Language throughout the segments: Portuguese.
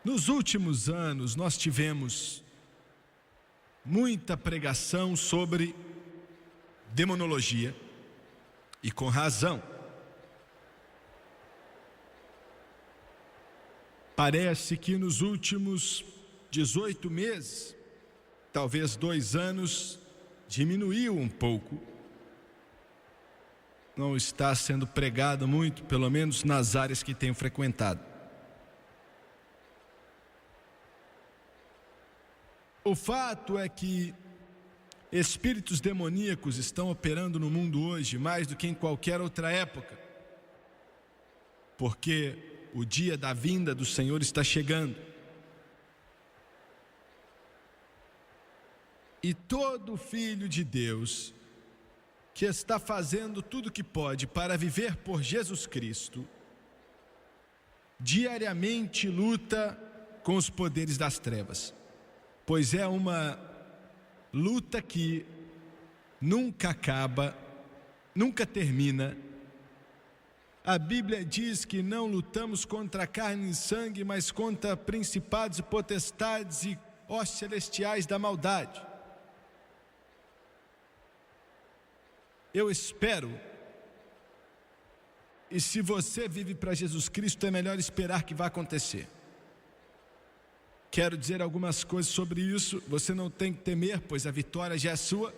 Nos últimos anos nós tivemos muita pregação sobre demonologia, e com razão. Parece que nos últimos 18 meses, talvez 2 anos, diminuiu um pouco. Não está sendo pregado muito, pelo menos nas áreas que tenho frequentado. O fato é que espíritos demoníacos estão operando no mundo hoje mais do que em qualquer outra época, porque o dia da vinda do Senhor está chegando. E todo filho de Deus que está fazendo tudo o que pode para viver por Jesus Cristo, diariamente luta com os poderes das trevas, pois é uma luta que nunca acaba, nunca termina. A Bíblia diz que não lutamos contra carne e sangue, mas contra principados e potestades e hostes celestiais da maldade. Eu espero, e se você vive para Jesus Cristo, é melhor esperar que vai acontecer. Quero dizer algumas coisas sobre isso. Você não tem que temer, pois a vitória já é sua.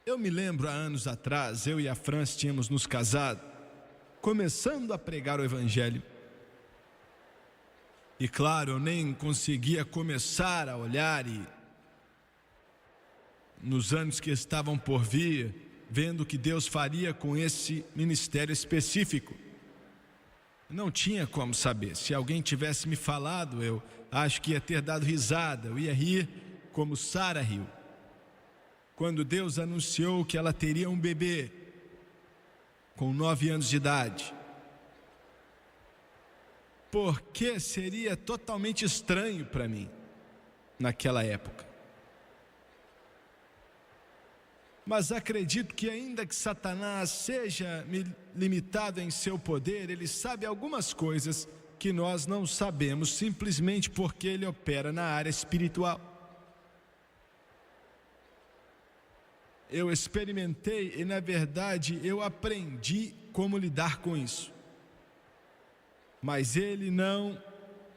Eu me lembro, há anos atrás, eu e a França tínhamos nos casado, começando a pregar o Evangelho. E claro, eu nem conseguia começar a olhar nos anos que estavam por vir, vendo o que Deus faria com esse ministério específico. Não tinha como saber. Se alguém tivesse me falado, eu acho que ia ter dado risada. Eu ia rir como Sara riu quando Deus anunciou que ela teria um bebê com 9 anos de idade. Porque seria totalmente estranho para mim naquela época. Mas acredito que ainda que Satanás seja limitado em seu poder, ele sabe algumas coisas que nós não sabemos, simplesmente porque ele opera na área espiritual. Eu experimentei e, na verdade, eu aprendi como lidar com isso. Mas ele não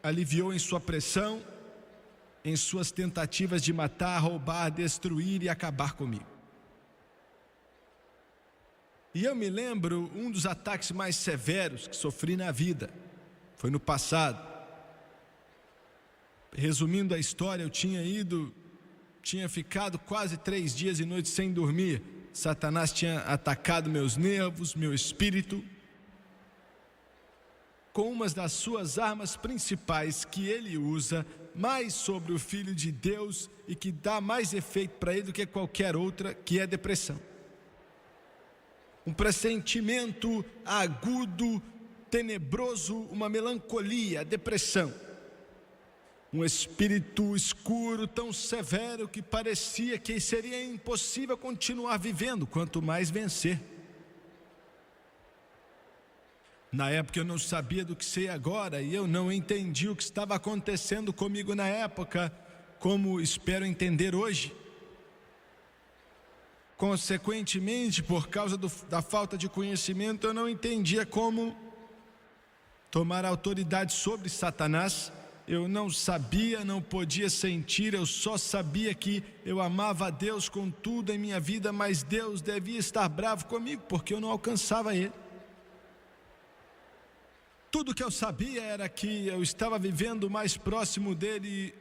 aliviou em sua pressão, em suas tentativas de matar, roubar, destruir e acabar comigo. E eu me lembro, um dos ataques mais severos que sofri na vida foi no passado. Resumindo a história, eu tinha ficado quase 3 dias e noites sem dormir. Satanás tinha atacado meus nervos, meu espírito, com uma das suas armas principais que ele usa mais sobre o Filho de Deus e que dá mais efeito para ele do que qualquer outra, que é a depressão. Um pressentimento agudo, tenebroso, uma melancolia, a depressão. Um espírito escuro tão severo que parecia que seria impossível continuar vivendo, quanto mais vencer. Na época eu não sabia do que sei agora e eu não entendi o que estava acontecendo comigo na época, como espero entender hoje. Consequentemente, por causa da falta de conhecimento, eu não entendia como tomar autoridade sobre Satanás. Eu não sabia, não podia sentir, eu só sabia que eu amava a Deus com tudo em minha vida, mas Deus devia estar bravo comigo, porque eu não alcançava Ele. Tudo que eu sabia era que eu estava vivendo o mais próximo dele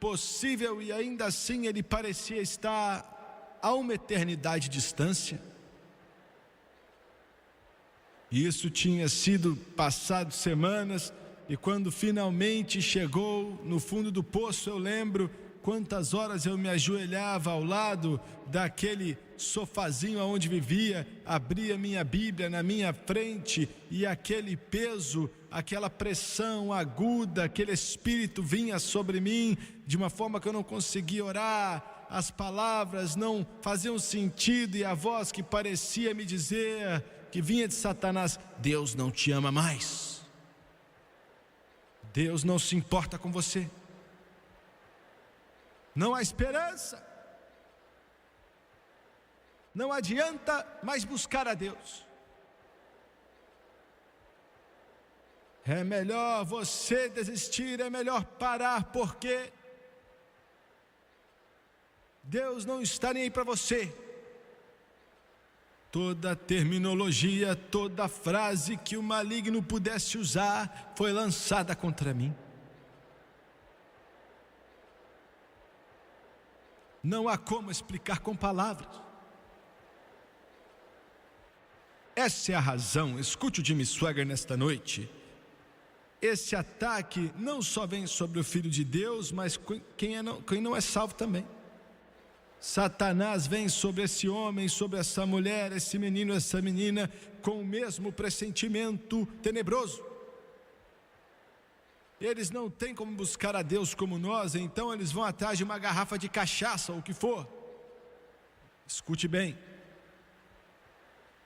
possível e ainda assim ele parecia estar a uma eternidade de distância. Isso tinha sido passado semanas, e quando finalmente chegou no fundo do poço, eu lembro quantas horas eu me ajoelhava ao lado daquele sofazinho onde vivia, abria minha Bíblia na minha frente, e aquele peso, aquela pressão aguda, aquele espírito vinha sobre mim de uma forma que eu não conseguia orar. As palavras não faziam sentido e a voz que parecia me dizer, que vinha de Satanás: Deus não te ama mais. Deus não se importa com você. Não há esperança. Não adianta mais buscar a Deus. É melhor você desistir, é melhor parar, porque Deus não está nem aí para você. Toda terminologia, toda frase que o maligno pudesse usar foi lançada contra mim. Não há como explicar com palavras. Essa é a razão, escute o Jimmy Swaggart nesta noite. Esse ataque não só vem sobre o Filho de Deus, mas quem não é salvo também. Satanás vem sobre esse homem, sobre essa mulher, esse menino, essa menina, com o mesmo pressentimento tenebroso. Eles não têm como buscar a Deus como nós, então eles vão atrás de uma garrafa de cachaça ou o que for. Escute bem.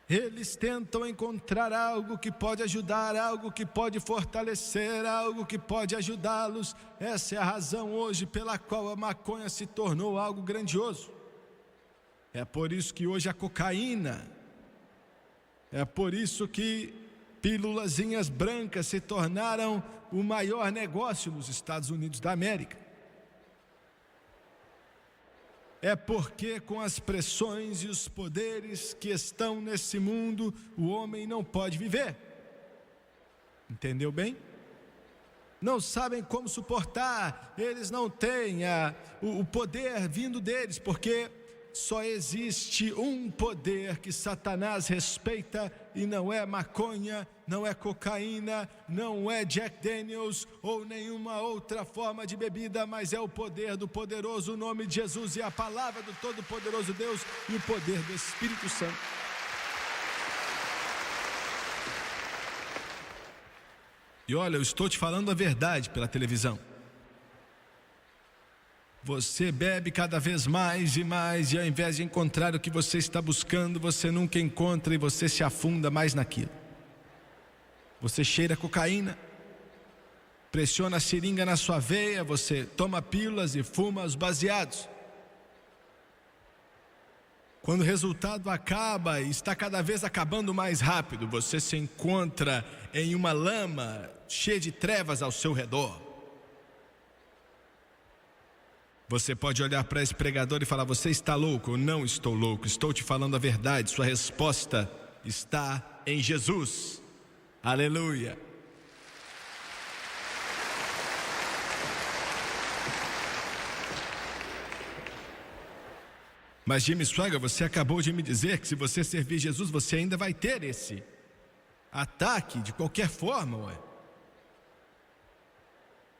Eles tentam encontrar algo que pode ajudar, algo que pode fortalecer, algo que pode ajudá-los. Essa é a razão hoje pela qual a maconha se tornou algo grandioso. É por isso que hoje a cocaína, é por isso que pílulazinhas brancas se tornaram o maior negócio nos Estados Unidos da América. É porque com as pressões e os poderes que estão nesse mundo, o homem não pode viver. Entendeu bem? Não sabem como suportar, eles não têm o poder vindo deles, porque só existe um poder que Satanás respeita, e não é maconha, não é cocaína, não é Jack Daniels ou nenhuma outra forma de bebida, mas é o poder do poderoso nome de Jesus e a palavra do todo-poderoso Deus e o poder do Espírito Santo. E olha, eu estou te falando a verdade pela televisão. Você bebe cada vez mais e mais, e ao invés de encontrar o que você está buscando, você nunca encontra e você se afunda mais naquilo. Você cheira cocaína, pressiona a seringa na sua veia, você toma pílulas e fuma os baseados. Quando o resultado acaba e está cada vez acabando mais rápido, você se encontra em uma lama cheia de trevas ao seu redor. Você pode olhar para esse pregador e falar: você está louco? Eu não estou louco, estou te falando a verdade. Sua resposta está em Jesus. Aleluia. Mas Jimmy Swaggart, você acabou de me dizer que se você servir Jesus, você ainda vai ter esse ataque de qualquer forma, ué.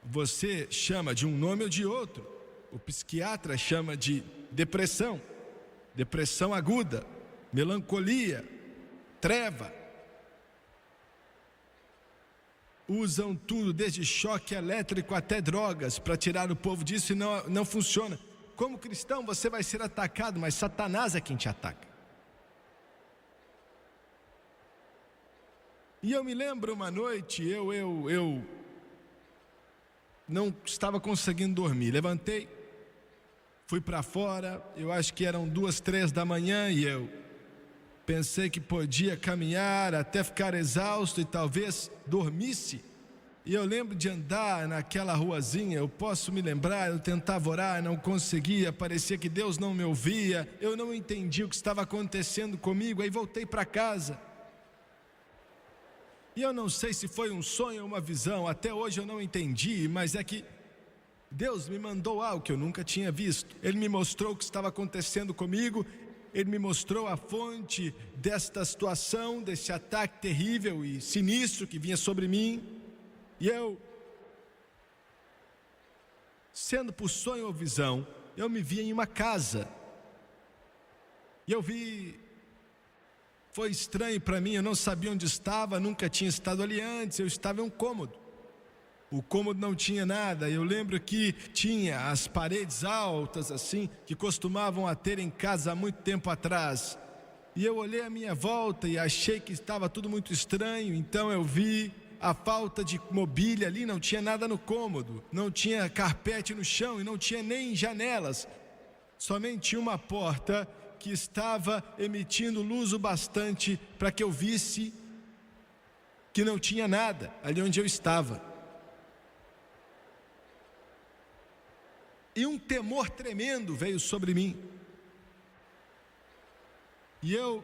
Você chama de um nome ou de outro. O psiquiatra chama de depressão, depressão aguda, melancolia, treva. Usam tudo, desde choque elétrico até drogas, para tirar o povo disso, e não funciona. Como cristão você vai ser atacado, mas Satanás é quem te ataca. E eu me lembro uma noite, eu não estava conseguindo dormir, levantei, fui para fora, eu acho que eram 2, 3 da manhã, e eu pensei que podia caminhar até ficar exausto e talvez dormisse. E eu lembro de andar naquela ruazinha, eu posso me lembrar, eu tentava orar, não conseguia, parecia que Deus não me ouvia, eu não entendi o que estava acontecendo comigo, aí voltei para casa. E eu não sei se foi um sonho ou uma visão, até hoje eu não entendi, mas é que Deus me mandou algo que eu nunca tinha visto. Ele me mostrou o que estava acontecendo comigo, Ele me mostrou a fonte desta situação, desse ataque terrível e sinistro que vinha sobre mim. E eu, sendo por sonho ou visão, eu me vi em uma casa. E eu vi, foi estranho para mim, eu não sabia onde estava, nunca tinha estado ali antes, eu estava em um cômodo. O cômodo não tinha nada, eu lembro que tinha as paredes altas assim, que costumavam a ter em casa há muito tempo atrás. E eu olhei à minha volta e achei que estava tudo muito estranho, então eu vi a falta de mobília ali, não tinha nada no cômodo, não tinha carpete no chão e não tinha nem janelas. Somente uma porta que estava emitindo luz o bastante para que eu visse que não tinha nada ali onde eu estava. E um temor tremendo veio sobre mim. E eu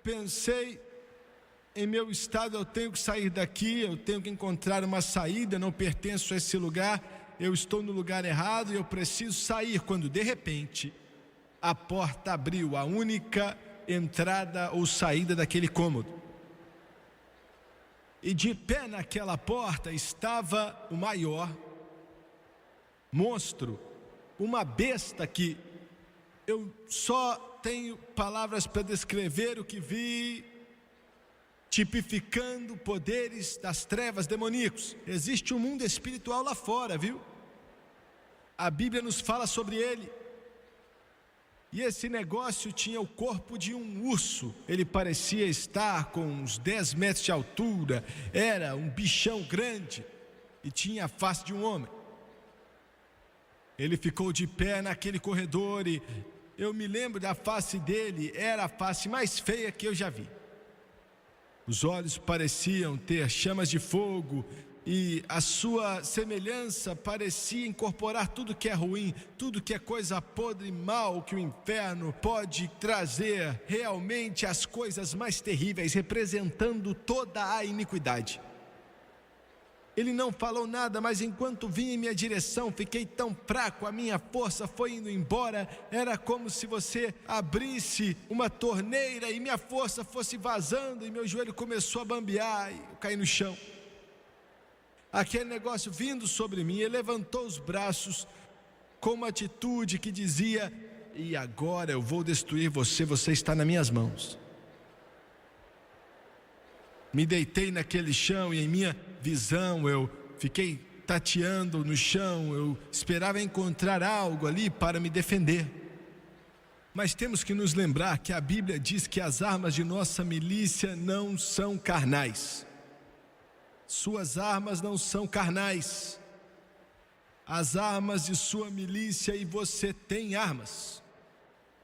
pensei, em meu estado, eu tenho que sair daqui, eu tenho que encontrar uma saída, eu não pertenço a esse lugar, eu estou no lugar errado e eu preciso sair. Quando de repente a porta abriu, a única entrada ou saída daquele cômodo. E de pé naquela porta estava o maior monstro, uma besta que eu só tenho palavras para descrever o que vi, tipificando poderes das trevas demoníacos. Existe um mundo espiritual lá fora, viu? A Bíblia nos fala sobre ele. E esse negócio tinha o corpo de um urso. Ele parecia estar com uns 10 metros de altura. Era um bichão grande e tinha a face de um homem. Ele ficou de pé naquele corredor e eu me lembro da face dele. Era a face mais feia que eu já vi. Os olhos pareciam ter chamas de fogo e a sua semelhança parecia incorporar tudo que é ruim, tudo que é coisa podre e mal que o inferno pode trazer, realmente as coisas mais terríveis, representando toda a iniquidade. Ele não falou nada, mas enquanto vinha em minha direção, fiquei tão fraco, a minha força foi indo embora. Era como se você abrisse uma torneira e minha força fosse vazando e meu joelho começou a bambear e eu caí no chão. Aquele negócio vindo sobre mim, ele levantou os braços com uma atitude que dizia: e agora eu vou destruir você, você está nas minhas mãos. Me deitei naquele chão e em minha visão eu fiquei tateando no chão, eu esperava encontrar algo ali para me defender. Mas temos que nos lembrar que a Bíblia diz que as armas de nossa milícia não são carnais. Suas armas não são carnais. As armas de sua milícia, e você tem armas.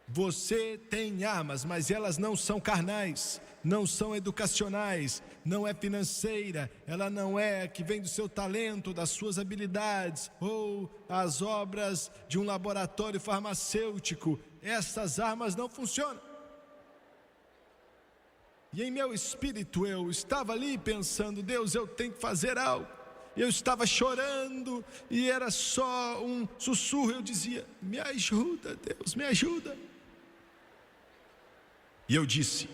Você tem armas, mas elas não são carnais, não são educacionais, não é financeira, ela não é que vem do seu talento, das suas habilidades, ou as obras de um laboratório farmacêutico. Essas armas não funcionam. E em meu espírito eu estava ali pensando: Deus, eu tenho que fazer algo. Eu estava chorando e era só um sussurro. Eu dizia: me ajuda, Deus, me ajuda. E eu disse,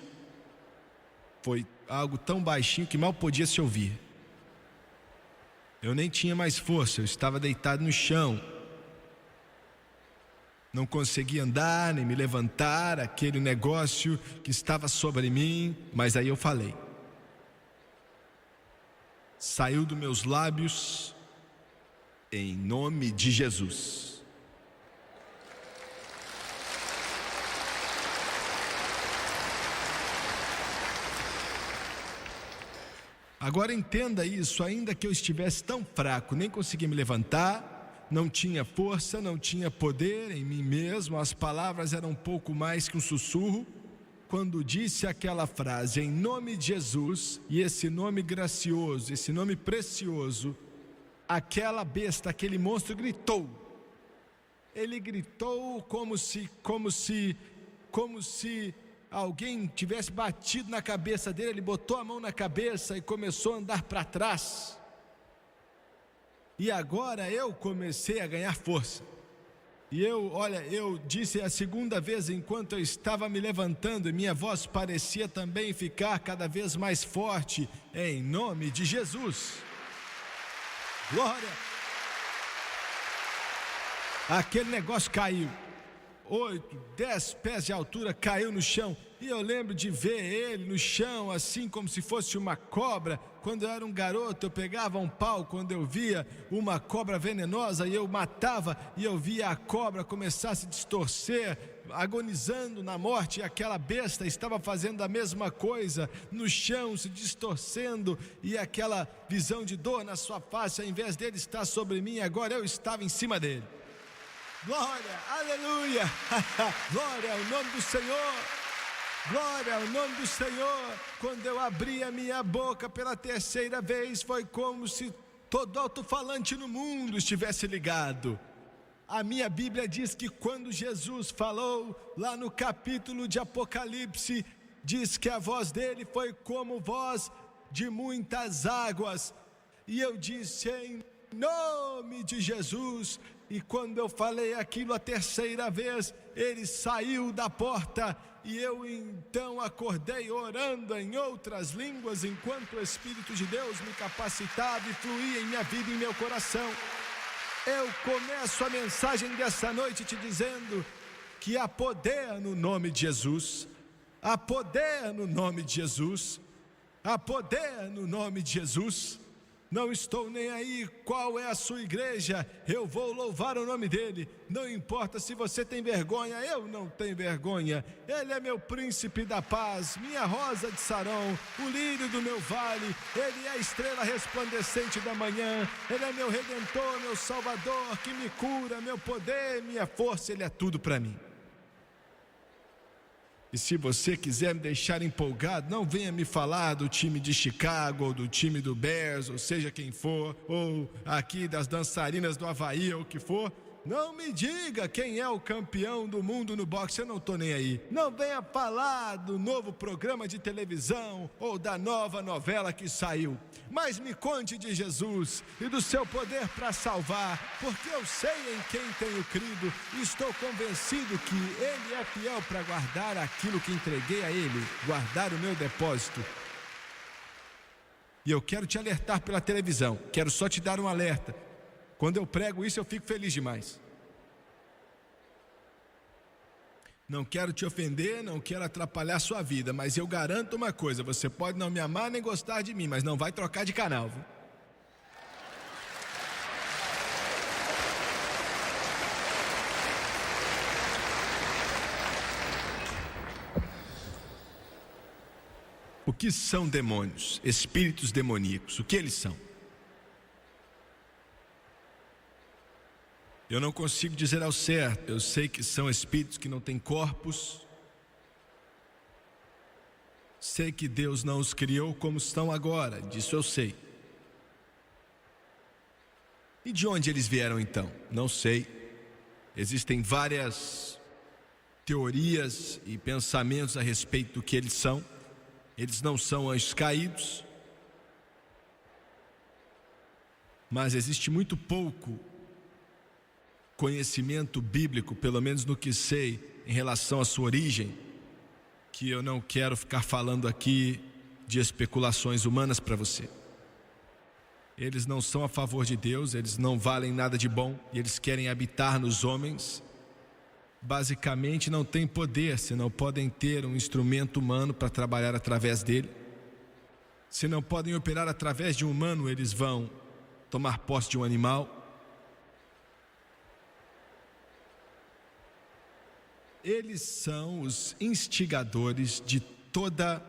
foi algo tão baixinho que mal podia se ouvir. Eu nem tinha mais força, eu estava deitado no chão. Não conseguia andar, nem me levantar, aquele negócio que estava sobre mim. Mas aí eu falei. Saiu dos meus lábios: em nome de Jesus. Agora entenda isso, ainda que eu estivesse tão fraco, nem conseguia me levantar, não tinha força, não tinha poder em mim mesmo, as palavras eram um pouco mais que um sussurro. Quando disse aquela frase, em nome de Jesus, e esse nome gracioso, esse nome precioso, aquela besta, aquele monstro gritou. Ele gritou como se alguém tivesse batido na cabeça dele. Ele botou a mão na cabeça e começou a andar para trás. E agora eu comecei a ganhar força. E eu disse a segunda vez, enquanto eu estava me levantando, e minha voz parecia também ficar cada vez mais forte: em nome de Jesus. Glória. Aquele negócio caiu. 8, 10 pés de altura, caiu no chão. E eu lembro de ver ele no chão, assim como se fosse uma cobra. Quando eu era um garoto, eu pegava um pau quando eu via uma cobra venenosa e eu matava, e eu via a cobra começar a se distorcer, agonizando na morte, e aquela besta estava fazendo a mesma coisa, no chão, se distorcendo, e aquela visão de dor na sua face, ao invés dele estar sobre mim, agora eu estava em cima dele. Glória, aleluia, glória ao nome do Senhor, glória ao nome do Senhor. Quando eu abri a minha boca pela terceira vez, foi como se todo alto-falante no mundo estivesse ligado. A minha Bíblia diz que quando Jesus falou, lá no capítulo de Apocalipse, diz que a voz dele foi como voz de muitas águas, e eu disse em nome de Jesus. E quando eu falei aquilo a terceira vez, ele saiu da porta, e eu então acordei orando em outras línguas, enquanto o Espírito de Deus me capacitava e fluía em minha vida e em meu coração. Eu começo a mensagem dessa noite te dizendo que há poder no nome de Jesus, há poder no nome de Jesus, há poder no nome de Jesus. Não estou nem aí qual é a sua igreja, eu vou louvar o nome dele. Não importa se você tem vergonha, eu não tenho vergonha. Ele é meu príncipe da paz, minha rosa de Sarão, o lírio do meu vale. Ele é a estrela resplandecente da manhã. Ele é meu redentor, meu salvador, que me cura, meu poder, minha força. Ele é tudo para mim. E se você quiser me deixar empolgado, não venha me falar do time de Chicago, ou do time do Bears, ou seja quem for, ou aqui das dançarinas do Havaí, ou o que for. Não me diga quem é o campeão do mundo no boxe, eu não estou nem aí. Não venha falar do novo programa de televisão ou da nova novela que saiu. Mas me conte de Jesus e do seu poder para salvar, porque eu sei em quem tenho crido e estou convencido que Ele é fiel para guardar aquilo que entreguei a Ele, guardar o meu depósito. E eu quero te alertar pela televisão, quero só te dar um alerta. Quando eu prego isso, eu fico feliz demais. Não quero te ofender, não quero atrapalhar a sua vida, mas eu garanto uma coisa: você pode não me amar nem gostar de mim, mas não vai trocar de canal, viu? O que são demônios? Espíritos demoníacos, o que eles são? Eu não consigo dizer ao certo. Eu sei que são espíritos que não têm corpos. Sei que Deus não os criou como estão agora, disso eu sei. E de onde eles vieram então? Não sei. Existem várias teorias e pensamentos a respeito do que eles são. Eles não são anjos caídos, mas existe muito pouco conhecimento bíblico, pelo menos no que sei, em relação à sua origem, que eu não quero ficar falando aqui de especulações humanas para você. Eles não são a favor de Deus, eles não valem nada de bom, e eles querem habitar nos homens. Basicamente não têm poder, se não podem ter um instrumento humano para trabalhar através dele. Se não podem operar através de um humano, eles vão tomar posse de um animal. Eles são os instigadores de toda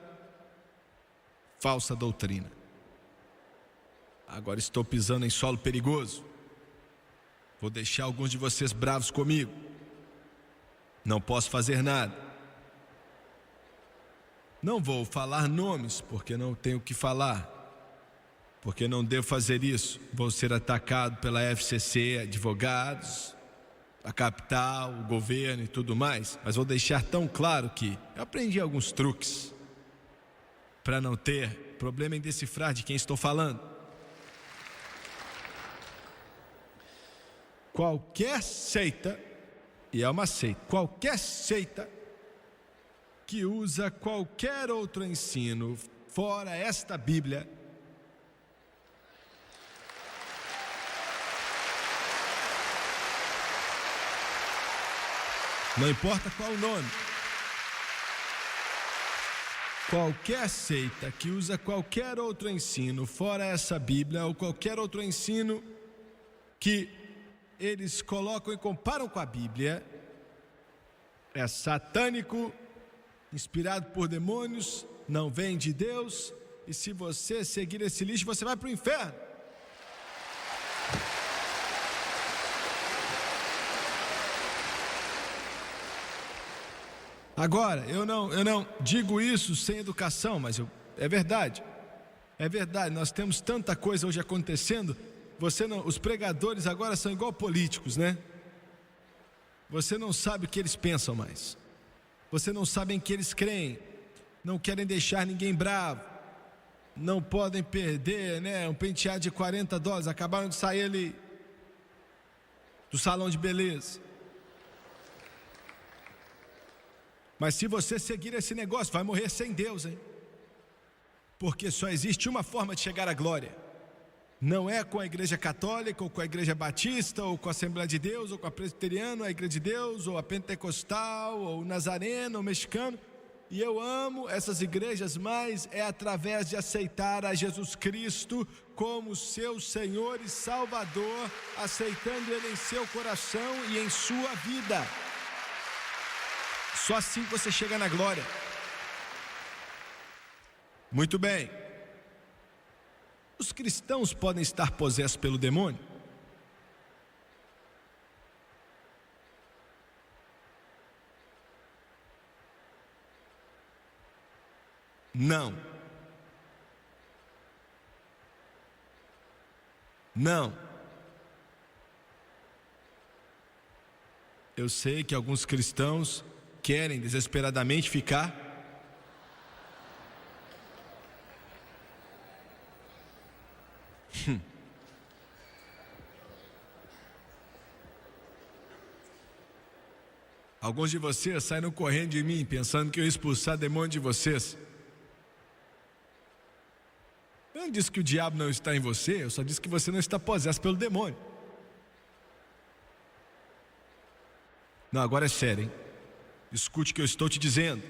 falsa doutrina. Agora estou pisando em solo perigoso. Vou deixar alguns de vocês bravos comigo. Não posso fazer nada. Não vou falar nomes, porque não tenho o que falar, porque não devo fazer isso. Vou ser atacado pela FCC, advogados, a capital, o governo e tudo mais. Mas vou deixar tão claro que eu aprendi alguns truques para não ter problema em decifrar de quem estou falando. Qualquer seita, e é uma seita, qualquer seita que usa qualquer outro ensino fora esta Bíblia, Não importa qual o nome. Qualquer seita que usa qualquer outro ensino, fora essa Bíblia, ou qualquer outro ensino que eles colocam e comparam com a Bíblia, é satânico, inspirado por demônios, não vem de Deus, e se você seguir esse lixo, você vai para o inferno. Agora, eu não digo isso sem educação, mas é verdade. É verdade, nós temos tanta coisa hoje acontecendo. Os pregadores agora são igual políticos, né? Você não sabe o que eles pensam mais. Você não sabe em que eles creem. Não querem deixar ninguém bravo. Não podem perder, né, um penteado de $40. Acabaram de sair ali do salão de beleza. Mas se você seguir esse negócio, vai morrer sem Deus, hein? Porque só existe uma forma de chegar à glória. Não é com a igreja católica, ou com a igreja batista, ou com a Assembleia de Deus, ou com a presbiteriana, ou a igreja de Deus, ou a pentecostal, ou o nazareno, ou o mexicano. E eu amo essas igrejas, mas é através de aceitar a Jesus Cristo como seu Senhor e Salvador, aceitando Ele em seu coração e em sua vida. Só assim você chega na glória. Muito bem. Os cristãos podem estar possessos pelo demônio? Não. Não. Eu sei que alguns cristãos querem desesperadamente ficar Alguns de vocês saíram correndo de mim, pensando que eu ia expulsar demônio de vocês. Eu não disse que o diabo não está em você, eu só disse que você não está possesso pelo demônio. Não, agora é sério, hein? Escute o que eu estou te dizendo.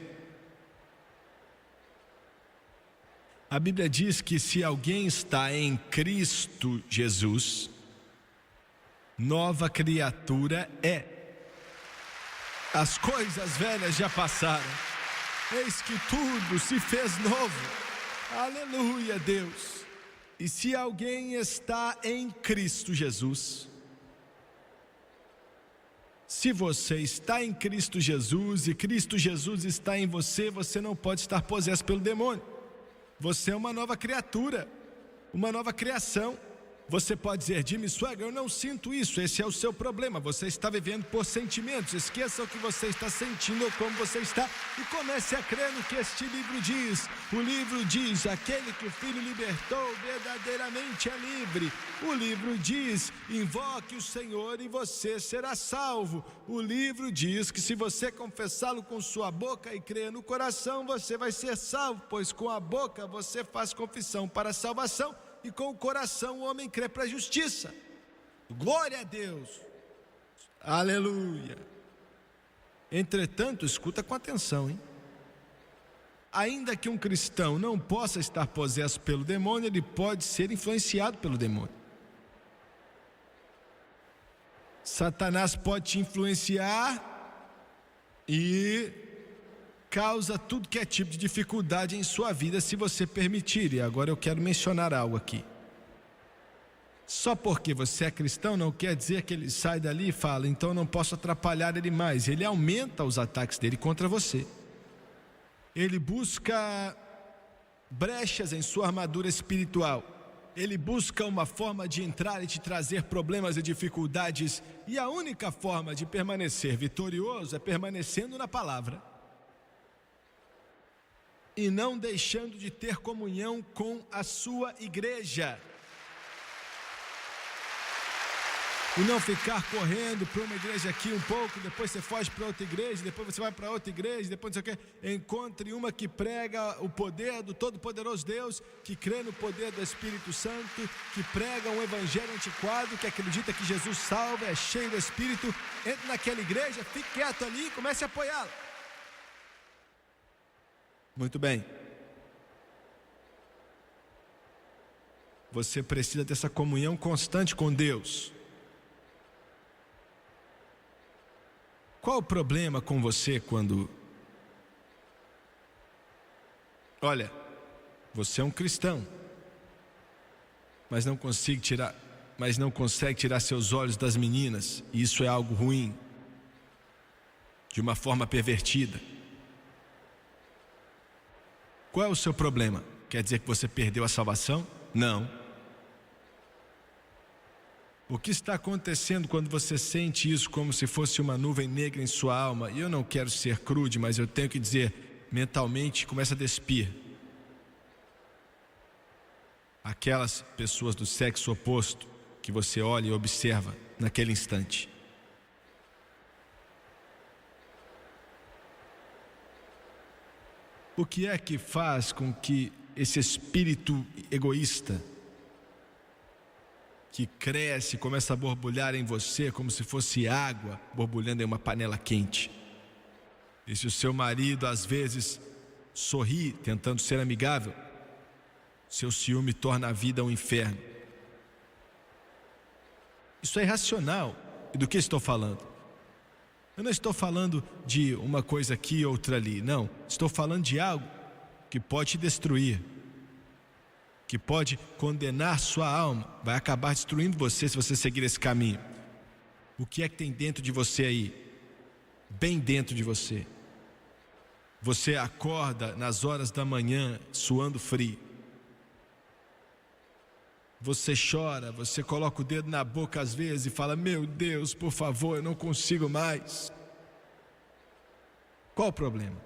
A Bíblia diz que se alguém está em Cristo Jesus, nova criatura é. As coisas velhas já passaram, eis que tudo se fez novo. Aleluia, Deus. E se alguém está em Cristo Jesus, se você está em Cristo Jesus e Cristo Jesus está em você, você não pode estar possesso pelo demônio. Você é uma nova criatura, uma nova criação. Você pode dizer: Jimmy Swaggart, eu não sinto isso. Esse é o seu problema, você está vivendo por sentimentos. Esqueça o que você está sentindo ou como você está e comece a crer no que este livro diz. O livro diz: aquele que o Filho libertou verdadeiramente é livre. O livro diz: invoque o Senhor e você será salvo. O livro diz que se você confessá-lo com sua boca e crer no coração, você vai ser salvo, pois com a boca você faz confissão para a salvação e com o coração o homem crê para a justiça. Glória a Deus. Aleluia. Entretanto, escuta com atenção, hein? Ainda que um cristão não possa estar possesso pelo demônio, ele pode ser influenciado pelo demônio. Satanás pode te influenciar e causa tudo que é tipo de dificuldade em sua vida, se você permitir. E agora eu quero mencionar algo aqui. Só porque você é cristão não quer dizer que ele sai dali e fala: então eu não posso atrapalhar ele mais. Ele aumenta os ataques dele contra você. Ele busca brechas em sua armadura espiritual. Ele busca uma forma de entrar e te trazer problemas e dificuldades. E a única forma de permanecer vitorioso é permanecendo na palavra e não deixando de ter comunhão com a sua igreja. E não ficar correndo para uma igreja aqui um pouco, depois você foge para outra igreja, depois você vai para outra igreja, depois não sei o quê. Encontre uma que prega o poder do Todo-Poderoso Deus, que crê no poder do Espírito Santo, que prega um evangelho antiquado, que acredita que Jesus salva, é cheio do Espírito. Entre naquela igreja, fique quieto ali e comece a apoiá-la. Muito bem. Você precisa dessa comunhão constante com Deus. Qual o problema com você quando... Olha, você é um cristão, mas não consegue tirar seus olhos das meninas, e isso é algo ruim, de uma forma pervertida. Qual é o seu problema? Quer dizer que você perdeu a salvação? Não. O que está acontecendo quando você sente isso como se fosse uma nuvem negra em sua alma? E eu não quero ser crude, mas eu tenho que dizer, mentalmente começa a despir aquelas pessoas do sexo oposto que você olha e observa naquele instante. O que é que faz com que esse espírito egoísta que cresce, começa a borbulhar em você como se fosse água borbulhando em uma panela quente? E se o seu marido às vezes sorri tentando ser amigável, seu ciúme torna a vida um inferno. Isso é irracional. E do que estou falando? Eu não estou falando de uma coisa aqui, outra ali. Não, estou falando de algo que pode te destruir, que pode condenar sua alma, vai acabar destruindo você se você seguir esse caminho. O que é que tem dentro de você aí? Bem dentro de você. Você acorda nas horas da manhã suando frio. Você chora, você coloca o dedo na boca às vezes e fala: meu Deus, por favor, eu não consigo mais. Qual o problema?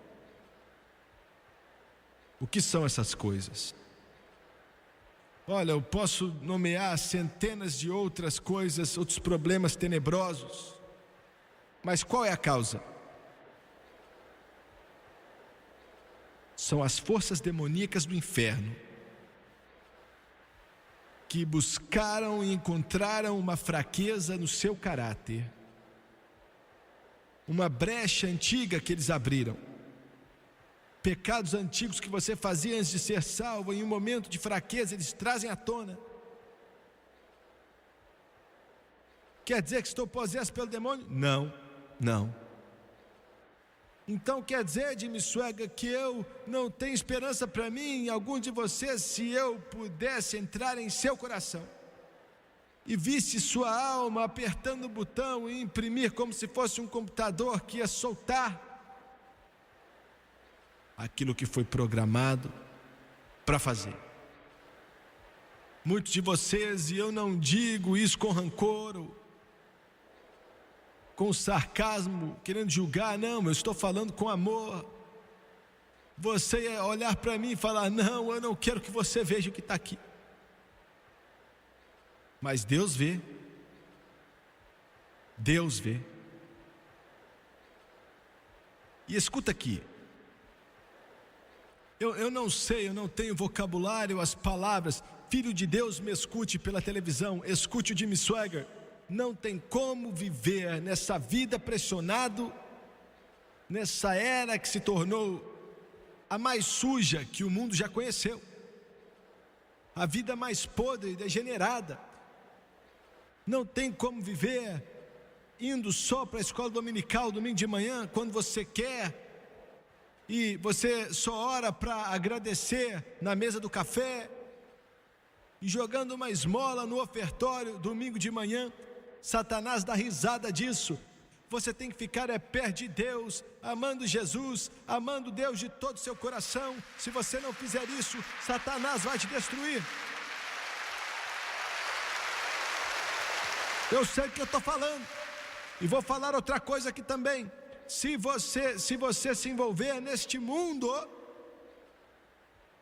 O que são essas coisas? Olha, eu posso nomear centenas de outras coisas, outros problemas tenebrosos. Mas qual é a causa? São as forças demoníacas do inferno que buscaram e encontraram uma fraqueza no seu caráter, uma brecha antiga que eles abriram. Pecados antigos que você fazia antes de ser salvo, em um momento de fraqueza, eles trazem à tona. Quer dizer que estou possesso pelo demônio? Não, não. Então quer dizer, Jimmy Swaggart, que eu não tenho esperança para mim, algum de vocês, se eu pudesse entrar em seu coração e visse sua alma apertando o botão e imprimir como se fosse um computador que ia soltar aquilo que foi programado para fazer. Muitos de vocês, e eu não digo isso com rancor ou com sarcasmo, querendo julgar, não, eu estou falando com amor. Você ia olhar para mim e falar: não, eu não quero que você veja o que está aqui. Mas Deus vê. Deus vê. E escuta aqui. Eu não sei, eu não tenho vocabulário, as palavras. Filho de Deus, me escute pela televisão, escute o Jimmy Swaggart. Não tem como viver nessa vida pressionado, nessa era que se tornou a mais suja que o mundo já conheceu, a vida mais podre e degenerada. Não tem como viver indo só para a escola dominical domingo de manhã quando você quer, e você só ora para agradecer na mesa do café e jogando uma esmola no ofertório domingo de manhã. Satanás dá risada disso. Você tem que ficar perto de Deus, amando Jesus, amando Deus de todo o seu coração. Se você não fizer isso, Satanás vai te destruir. Eu sei o que eu estou falando. E vou falar outra coisa aqui também. Se você se envolver neste mundo,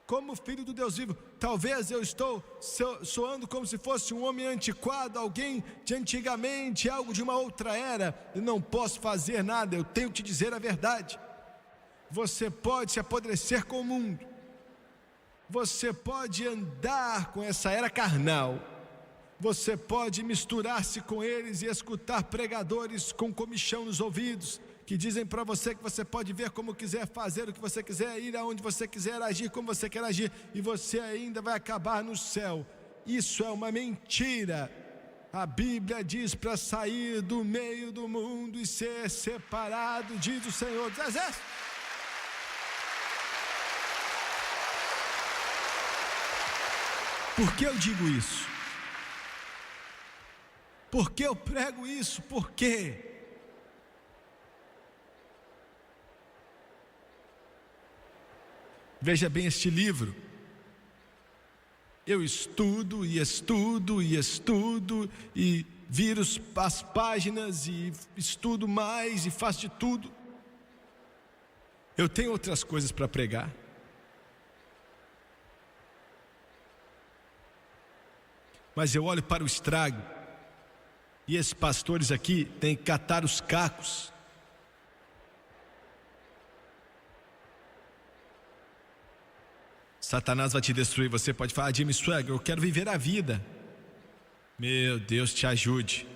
como filho do Deus vivo. Talvez eu estou soando como se fosse um homem antiquado, alguém de antigamente, algo de uma outra era, e não posso fazer nada. Eu tenho que te dizer a verdade. Você pode se apodrecer com o mundo, você pode andar com essa era carnal, você pode misturar-se com eles e escutar pregadores com comichão nos ouvidos, que dizem para você que você pode ver como quiser, fazer o que você quiser, ir aonde você quiser, agir como você quer agir, e você ainda vai acabar no céu. Isso é uma mentira. A Bíblia diz para sair do meio do mundo e ser separado, diz o Senhor dos Exércitos. Por que eu digo isso? Por que eu prego isso? Por quê? Veja bem este livro. Eu estudo e estudo e estudo e viro as páginas e estudo mais e faço de tudo. Eu tenho outras coisas para pregar. Mas eu olho para o estrago e esses pastores aqui têm que catar os cacos. Satanás vai te destruir. Você pode falar: Jimmy Swaggart, eu quero viver a vida. Meu Deus te ajude.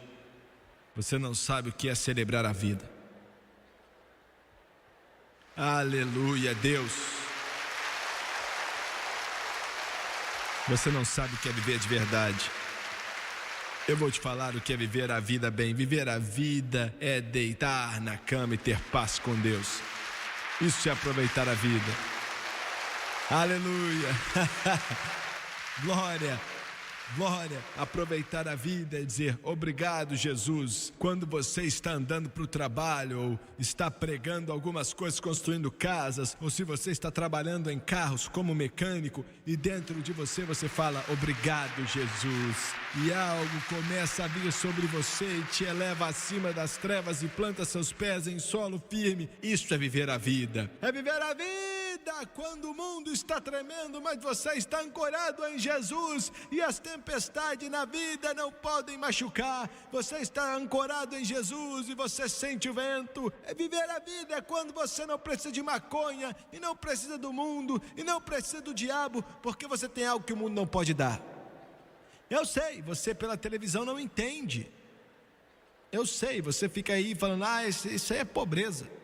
Você não sabe o que é celebrar a vida. Aleluia, Deus. Você não sabe o que é viver de verdade. Eu vou te falar o que é viver a vida bem. Viver a vida é deitar na cama e ter paz com Deus. Isso é aproveitar a vida. Aleluia. Glória, glória. Aproveitar a vida é dizer: obrigado, Jesus. Quando você está andando para o trabalho, ou está pregando algumas coisas, construindo casas, ou se você está trabalhando em carros como mecânico, e dentro de você fala: obrigado, Jesus. E algo começa a vir sobre você e te eleva acima das trevas e planta seus pés em solo firme. Isso é viver a vida. É viver a vida quando o mundo está tremendo, mas você está ancorado em Jesus e as tempestades na vida não podem machucar. Você está ancorado em Jesus e você sente o vento. É viver a vida é quando você não precisa de maconha e não precisa do mundo e não precisa do diabo, porque você tem algo que o mundo não pode dar. Eu sei, você pela televisão não entende. Eu sei, você fica aí falando: isso aí é pobreza.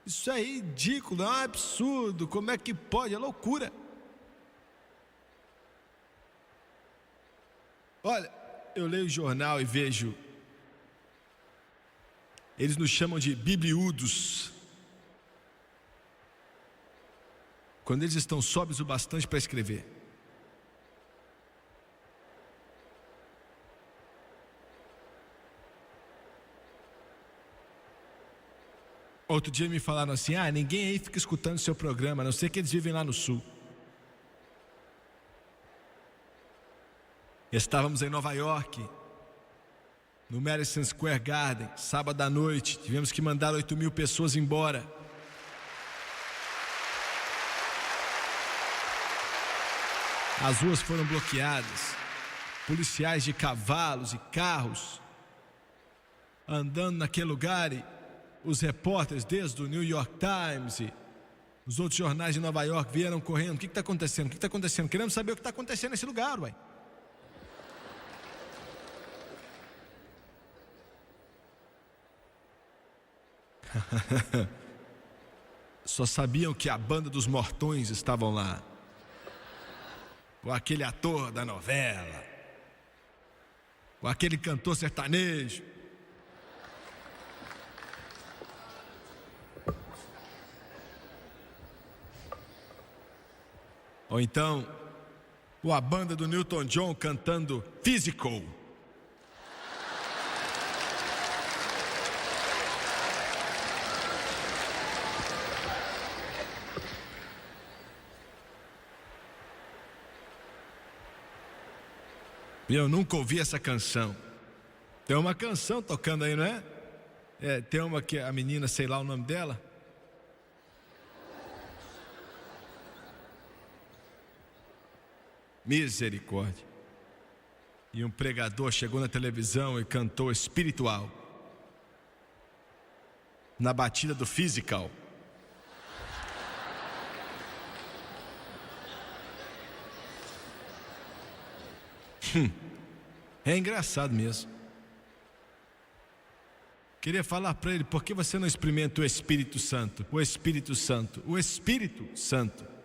Isso é ridículo, é um absurdo, como é que pode? É loucura. Olha, eu leio o jornal e vejo, eles nos chamam de bibliúdos, quando eles estão sóbrios o bastante para escrever. Outro dia me falaram assim: ninguém aí fica escutando seu programa, a não ser que eles vivem lá no sul. Estávamos em Nova York, no Madison Square Garden, sábado à noite. Tivemos que mandar 8.000 pessoas embora. As ruas foram bloqueadas, policiais de cavalos e carros andando naquele lugar, e os repórteres desde o New York Times e os outros jornais de Nova York vieram correndo. O que está acontecendo? O que está acontecendo? Queremos saber o que está acontecendo nesse lugar, ué. Só sabiam que a banda dos Mortões estavam lá, ou aquele ator da novela, ou aquele cantor sertanejo. Ou então, ou a banda do Newton John cantando Physical. Eu nunca ouvi essa canção. Tem uma canção tocando aí, não é? Tem uma que a menina, sei lá o nome dela. Misericórdia. E um pregador chegou na televisão e cantou espiritual, na batida do physical. É engraçado mesmo. Queria falar para ele: por que você não experimenta o Espírito Santo? O Espírito Santo, o Espírito Santo.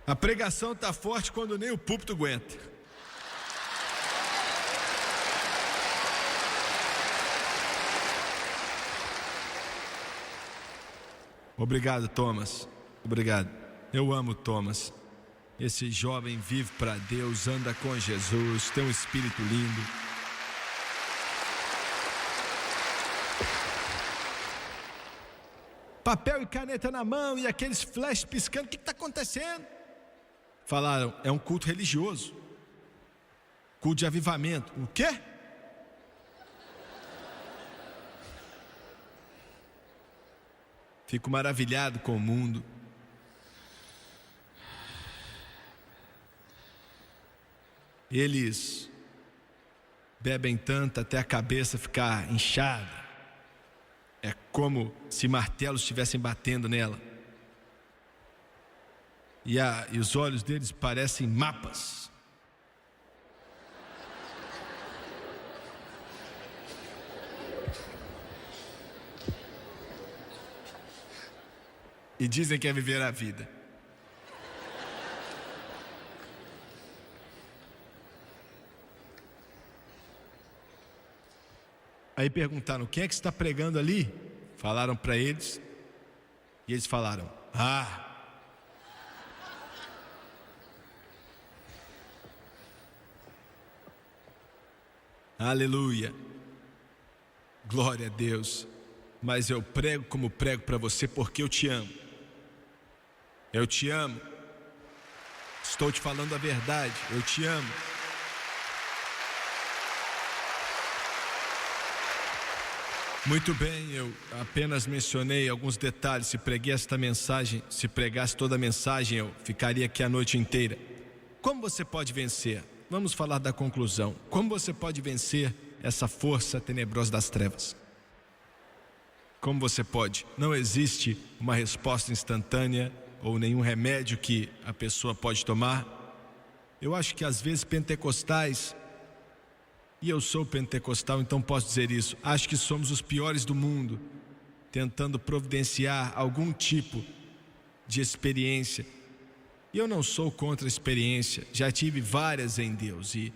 A pregação está forte quando nem o púlpito aguenta. Obrigado, Thomas. Obrigado. Eu amo Thomas. Esse jovem vive para Deus, anda com Jesus, tem um espírito lindo. Papel e caneta na mão e aqueles flashes piscando. O que está acontecendo? Falaram: é um culto religioso, culto de avivamento. O quê? Fico maravilhado com o mundo. Eles bebem tanto até a cabeça ficar inchada. É como se martelos estivessem batendo nela. E os olhos deles parecem mapas. E dizem que é viver a vida. Aí perguntaram: quem é que está pregando ali? Falaram para eles. E eles falaram: aleluia, glória a Deus. Mas eu prego como prego para você porque eu te amo. Eu te amo. Estou te falando a verdade, eu te amo. Muito bem, eu apenas mencionei alguns detalhes. Se pregasse toda a mensagem, eu ficaria aqui a noite inteira. Como você pode vencer? Vamos falar da conclusão. Como você pode vencer essa força tenebrosa das trevas? Como você pode? Não existe uma resposta instantânea ou nenhum remédio que a pessoa pode tomar. Eu acho que às vezes pentecostais, e eu sou pentecostal, então posso dizer isso, acho que somos os piores do mundo, tentando providenciar algum tipo de experiência. E eu não sou contra a experiência, já tive várias em Deus e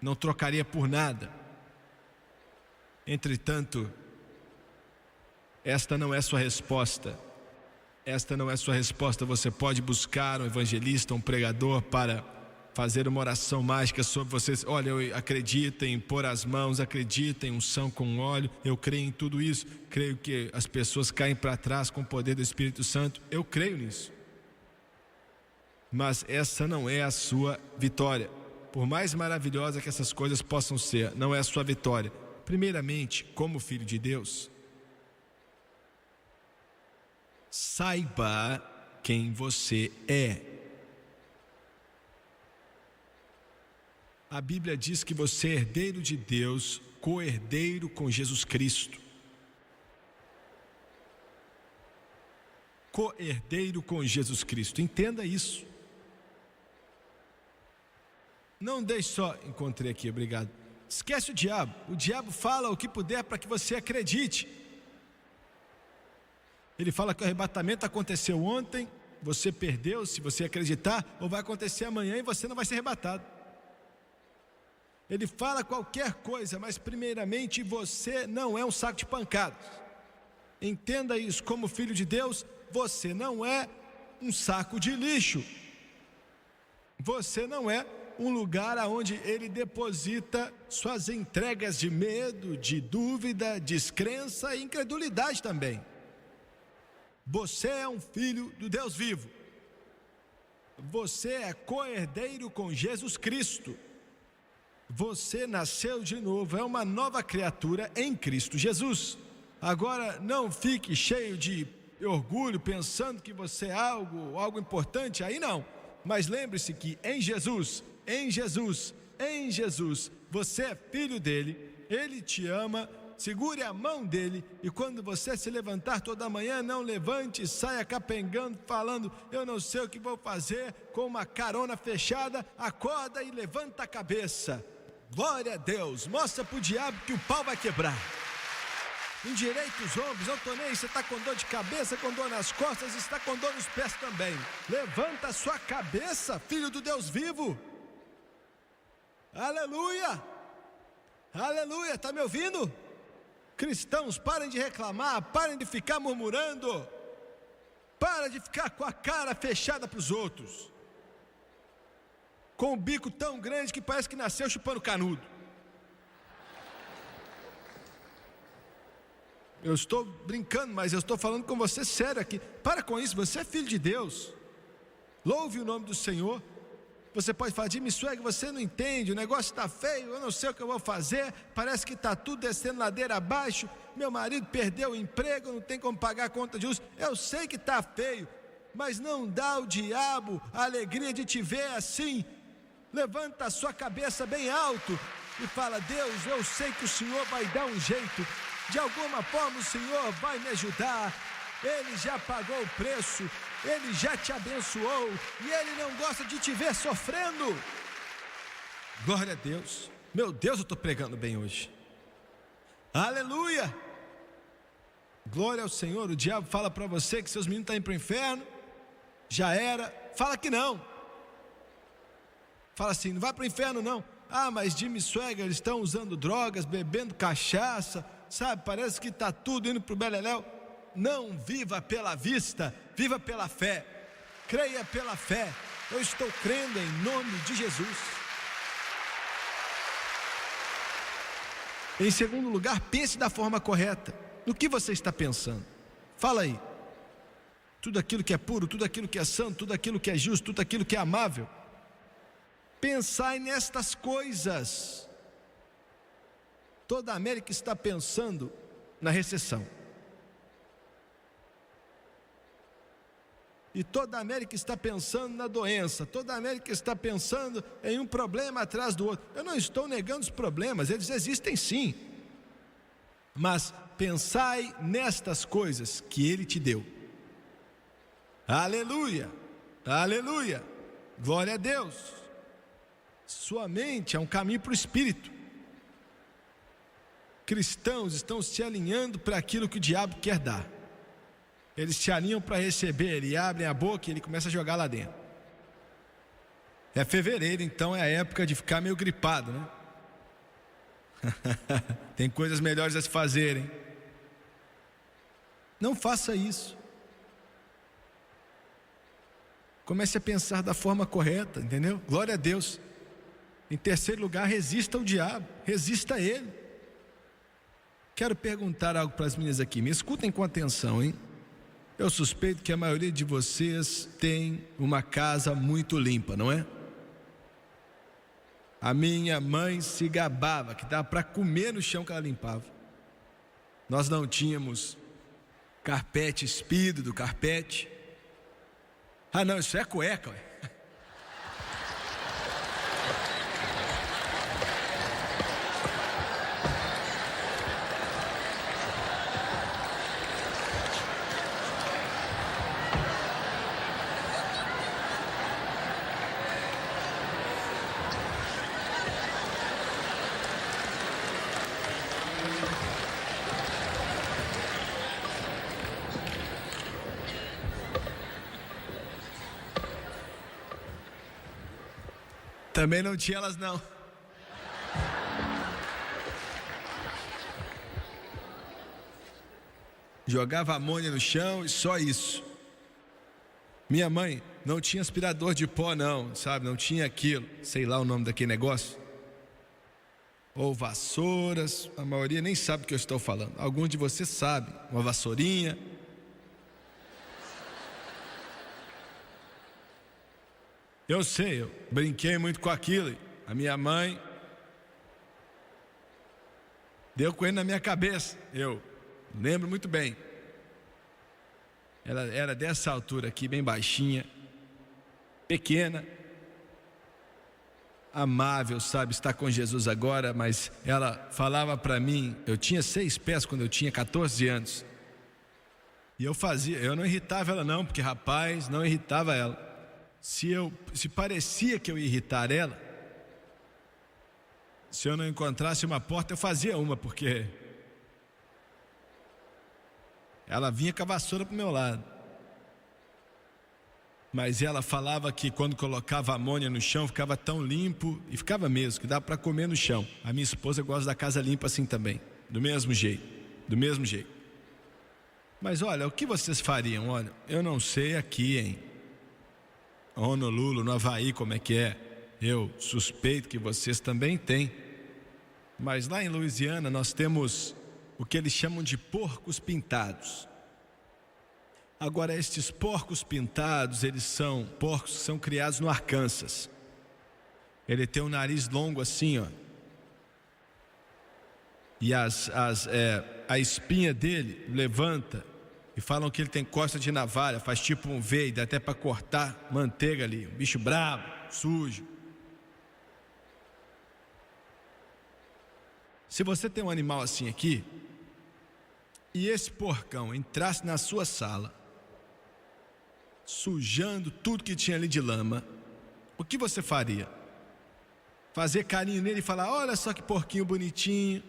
não trocaria por nada. Entretanto, esta não é sua resposta. Esta não é sua resposta. Você pode buscar um evangelista, um pregador para fazer uma oração mágica sobre vocês. Olha, eu acredito em pôr as mãos, acredito em unção com óleo, eu creio em tudo isso, creio que as pessoas caem para trás com o poder do Espírito Santo, eu creio nisso. Mas essa não é a sua vitória. Por mais maravilhosa que essas coisas possam ser, não é a sua vitória. Primeiramente, como filho de Deus, saiba quem você é. A Bíblia diz que você é herdeiro de Deus, co-herdeiro com Jesus Cristo. Co-herdeiro com Jesus Cristo. Entenda isso. Não deixe só... Encontrei aqui, obrigado. Esquece o diabo. O diabo fala o que puder para que você acredite. Ele fala que o arrebatamento aconteceu ontem, você perdeu, se você acreditar, ou vai acontecer amanhã e você não vai ser arrebatado. Ele fala qualquer coisa, mas primeiramente você não é um saco de pancadas. Entenda isso, como filho de Deus, você não é um saco de lixo. Você não é um lugar onde ele deposita suas entregas de medo, de dúvida, descrença e incredulidade também. Você é um filho do Deus vivo. Você é co-herdeiro com Jesus Cristo. Você nasceu de novo, é uma nova criatura em Cristo Jesus. Agora, não fique cheio de orgulho, pensando que você é algo importante, aí não. Mas lembre-se que em Jesus, você é filho dele, ele te ama. Segure a mão dele, e quando você se levantar toda manhã, não levante e saia capengando, falando: eu não sei o que vou fazer, com uma carona fechada. Acorda e levanta a cabeça. Glória a Deus. Mostra para o diabo que o pau vai quebrar. Endireita os ombros. Não tô nem aí, você está com dor de cabeça, com dor nas costas, está com dor nos pés também. Levanta a sua cabeça, filho do Deus vivo. Aleluia, aleluia. Está me ouvindo? Cristãos, parem de reclamar, parem de ficar murmurando, para de ficar com a cara fechada para os outros, com o bico tão grande que parece que nasceu chupando canudo. Eu estou brincando, mas eu estou falando com você sério aqui. Para com isso, você é filho de Deus. Louve o nome do Senhor. Você pode falar: Jimmy Swag, você não entende, o negócio está feio, eu não sei o que eu vou fazer, parece que está tudo descendo ladeira abaixo, meu marido perdeu o emprego, não tem como pagar a conta de luz. Eu sei que está feio, mas não dá ao diabo a alegria de te ver assim. Levanta a sua cabeça bem alto e fala: Deus, eu sei que o Senhor vai dar um jeito, de alguma forma o Senhor vai me ajudar. Ele já pagou o preço, Ele já te abençoou, e Ele não gosta de te ver sofrendo. Glória a Deus. Meu Deus, eu estou pregando bem hoje. Aleluia. Glória ao Senhor. O diabo fala para você que seus meninos estão indo para o inferno. Já era. Fala que não. Fala assim: não vai para o inferno não. Ah, mas Jimmy Swagger, eles estão usando drogas, bebendo cachaça, sabe, parece que está tudo indo para o beleléu. Não viva pela vista, viva pela fé. Creia pela fé. Eu estou crendo em nome de Jesus. Em segundo lugar, pense da forma correta. No que você está pensando? Fala aí. Tudo aquilo que é puro, tudo aquilo que é santo, tudo aquilo que é justo, tudo aquilo que é amável. Pensai nestas coisas. Toda a América está pensando na recessão. E toda a América está pensando na doença, toda a América está pensando em um problema atrás do outro. Eu não estou negando os problemas, eles existem sim. Mas pensai nestas coisas que Ele te deu. Aleluia, aleluia, glória a Deus. Sua mente é um caminho para o Espírito. Cristãos estão se alinhando para aquilo que o diabo quer dar. Eles se alinham para receber, e abrem a boca e ele começa a jogar lá dentro. É fevereiro, então é a época de ficar meio gripado, né? Tem coisas melhores a se fazerem. Não faça isso. Comece a pensar da forma correta, entendeu? Glória a Deus. Em terceiro lugar, resista ao diabo, resista a ele. Quero perguntar algo para as meninas aqui, me escutem com atenção, hein? Eu suspeito que a maioria de vocês tem uma casa muito limpa, não é? A minha mãe se gabava que dava para comer no chão que ela limpava. Nós não tínhamos carpete espido do carpete. Ah não, isso é cueca, ué. Também não tinha elas não. Jogava amônia no chão e só isso. Minha mãe não tinha aspirador de pó não, sabe? Não tinha aquilo, sei lá o nome daquele negócio. Ou vassouras, a maioria nem sabe o que eu estou falando. Alguns de vocês sabem, uma vassourinha. Eu sei, eu brinquei muito com aquilo. A minha mãe deu com ele na minha cabeça. Eu lembro muito bem. Ela era dessa altura aqui, bem baixinha, pequena, amável, sabe, está com Jesus agora, mas ela falava para mim, eu tinha 6 pés quando eu tinha 14 anos, e eu não irritava ela não, porque rapaz, não irritava ela. Se parecia que eu ia irritar ela, se eu não encontrasse uma porta, eu fazia uma, porque ela vinha com a vassoura pro meu lado. Mas ela falava que quando colocava amônia no chão ficava tão limpo, e ficava mesmo, que dava para comer no chão. A minha esposa gosta da casa limpa assim também, do mesmo jeito. Mas olha, o que vocês fariam? Olha, eu não sei aqui em Honolulu, no Havaí, como é que é. Eu suspeito que vocês também têm. Mas lá em Louisiana nós temos o que eles chamam de porcos pintados. Agora, estes porcos pintados, eles são porcos que são criados no Arkansas. Ele tem um nariz longo assim, ó. E a espinha dele levanta. E falam que ele tem costa de navalha, faz tipo um V, e dá até para cortar manteiga ali. Um bicho bravo, sujo. Se você tem um animal assim aqui, e esse porcão entrasse na sua sala, sujando tudo que tinha ali de lama, o que você faria? Fazer carinho nele e falar: olha só que porquinho bonitinho.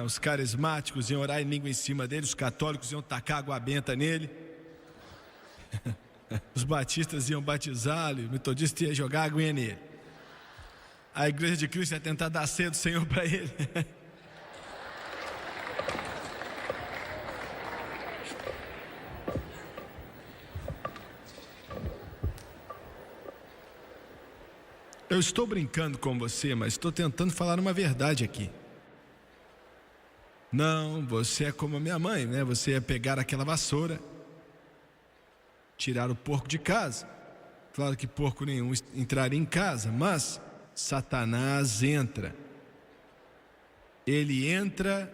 Os carismáticos iam orar em língua em cima dele, os católicos iam tacar água benta nele, os batistas iam batizá-lo, o metodista ia jogar aguinha nele, a igreja de Cristo ia tentar dar ceia do Senhor para ele. Eu estou brincando com você, mas estou tentando falar uma verdade aqui. Não, você é como a minha mãe, né? Você ia pegar aquela vassoura, tirar o porco de casa. Claro que porco nenhum entraria em casa, mas Satanás entra. Ele entra,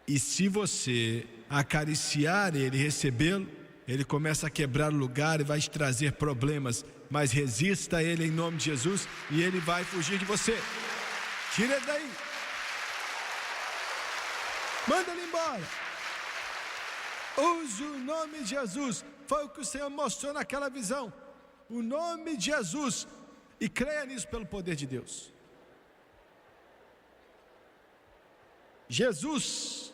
e se você acariciar ele, recebê-lo, ele começa a quebrar o lugar e vai te trazer problemas. Mas resista a ele em nome de Jesus e ele vai fugir de você. Tira ele daí. Manda ele embora. Use o nome de Jesus. Foi o que o Senhor mostrou naquela visão. O nome de Jesus. E creia nisso pelo poder de Deus. Jesus,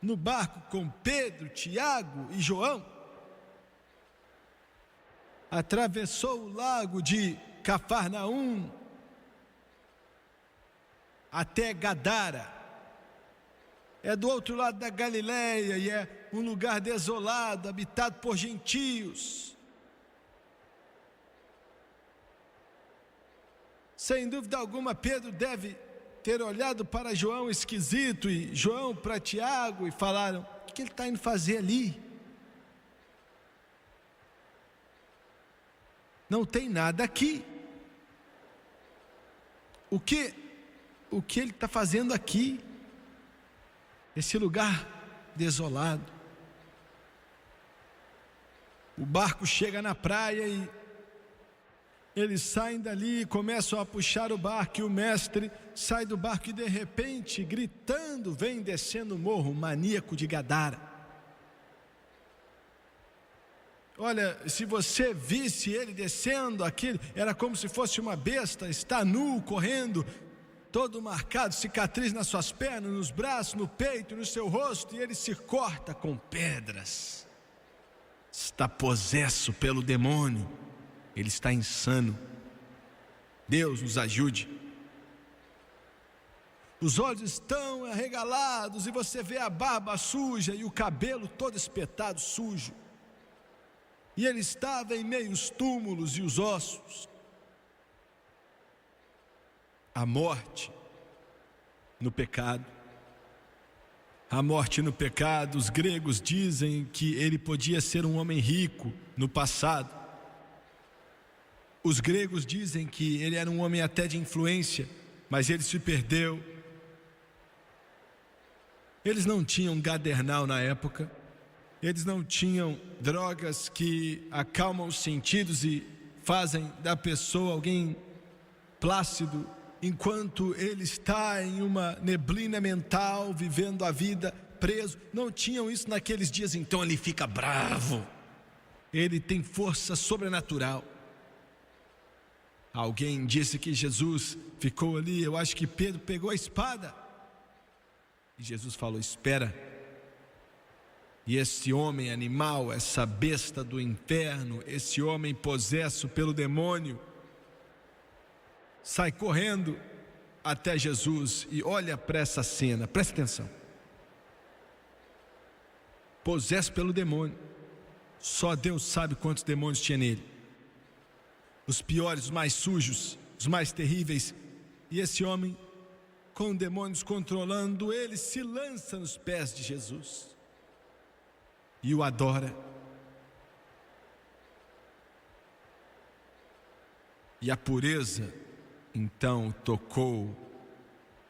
no barco com Pedro, Tiago e João, atravessou o lago de Cafarnaum até Gadara. É do outro lado da Galileia e é um lugar desolado, habitado por gentios. Sem dúvida alguma, Pedro deve ter olhado para João esquisito e João para Tiago e falaram: o que ele está indo fazer ali? Não tem nada aqui. O que ele está fazendo aqui? Esse lugar desolado. O barco chega na praia e eles saem dali e começam a puxar o barco, e o mestre sai do barco e de repente, gritando, vem descendo o morro, um maníaco de Gadara. Olha, se você visse ele descendo aquele, era como se fosse uma besta, está nu, correndo, todo marcado, cicatriz nas suas pernas, nos braços, no peito, no seu rosto, e ele se corta com pedras. Está possesso pelo demônio, ele está insano. Deus nos ajude. Os olhos estão arregalados e você vê a barba suja e o cabelo todo espetado, sujo. E ele estava em meio aos túmulos e os ossos. A morte no pecado. A morte no pecado, os gregos dizem que ele podia ser um homem rico no passado. Os gregos dizem que ele era um homem até de influência, mas ele se perdeu. Eles não tinham gadernal na época, eles não tinham drogas que acalmam os sentidos e fazem da pessoa alguém plácido, enquanto ele está em uma neblina mental, vivendo a vida preso. Não tinham isso naqueles dias, então ele fica bravo. Ele tem força sobrenatural. Alguém disse que Jesus ficou ali, eu acho que Pedro pegou a espada. E Jesus falou: espera. E esse homem animal, essa besta do inferno, esse homem possesso pelo demônio, sai correndo até Jesus e olha para essa cena, presta atenção. Possesso pelo demônio, só Deus sabe quantos demônios tinha nele. Os piores, os mais sujos, os mais terríveis. E esse homem, com demônios controlando ele, se lança nos pés de Jesus e o adora. E a pureza então tocou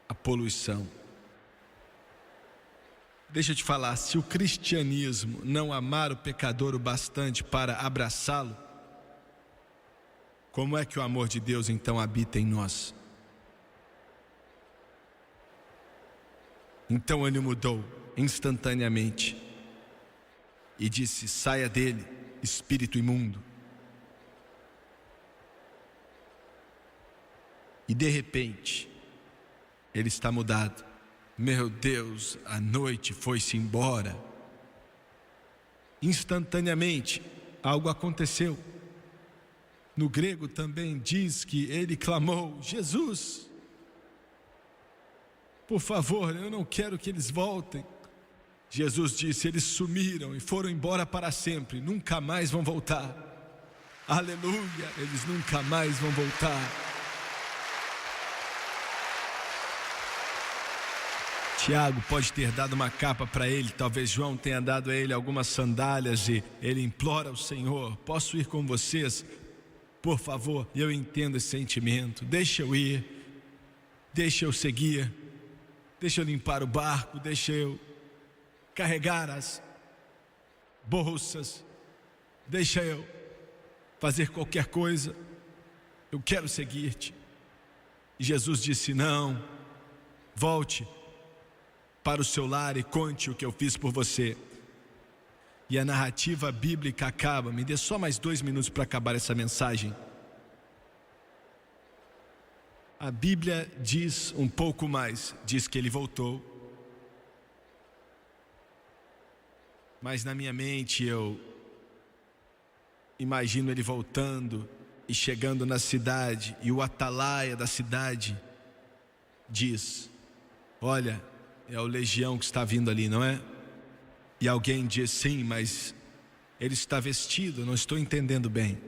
a poluição. Deixa eu te falar, se o cristianismo não amar o pecador o bastante para abraçá-lo, como é que o amor de Deus então habita em nós? Então ele mudou instantaneamente e disse: saia dele, espírito imundo. E de repente, ele está mudado. Meu Deus, a noite foi-se embora. Instantaneamente, algo aconteceu. No grego também diz que ele clamou: Jesus, por favor, eu não quero que eles voltem. Jesus disse: eles sumiram e foram embora para sempre, nunca mais vão voltar. Aleluia, eles nunca mais vão voltar. Tiago pode ter dado uma capa para ele, talvez João tenha dado a ele algumas sandálias e ele implora ao Senhor: posso ir com vocês? Por favor. E eu entendo esse sentimento. Deixa eu ir, deixa eu seguir, deixa eu limpar o barco, deixa eu carregar as bolsas, deixa eu fazer qualquer coisa, eu quero seguir-te. E Jesus disse: não, volte para o seu lar e conte o que eu fiz por você. E a narrativa bíblica acaba. Me dê só mais 2 minutos para acabar essa mensagem. A Bíblia diz um pouco mais. Diz que ele voltou. Mas na minha mente eu imagino ele voltando e chegando na cidade. E o atalaia da cidade diz: olha, é o legião que está vindo ali, não é? E alguém diz: sim, mas ele está vestido, não estou entendendo bem.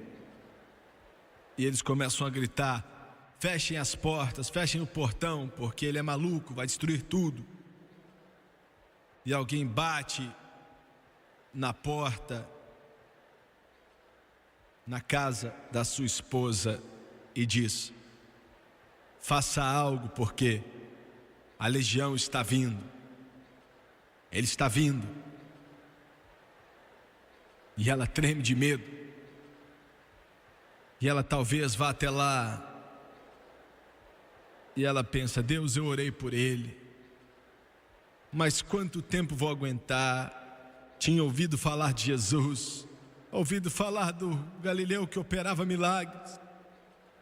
E eles começam a gritar: fechem as portas, fechem o portão, porque ele é maluco, vai destruir tudo. E alguém bate na porta, na casa da sua esposa, e diz: faça algo, porque a legião está vindo. Ele está vindo. E ela treme de medo. E ela talvez vá até lá. E ela pensa: Deus, eu orei por ele, mas quanto tempo vou aguentar? Tinha ouvido falar de Jesus, ouvido falar do Galileu que operava milagres,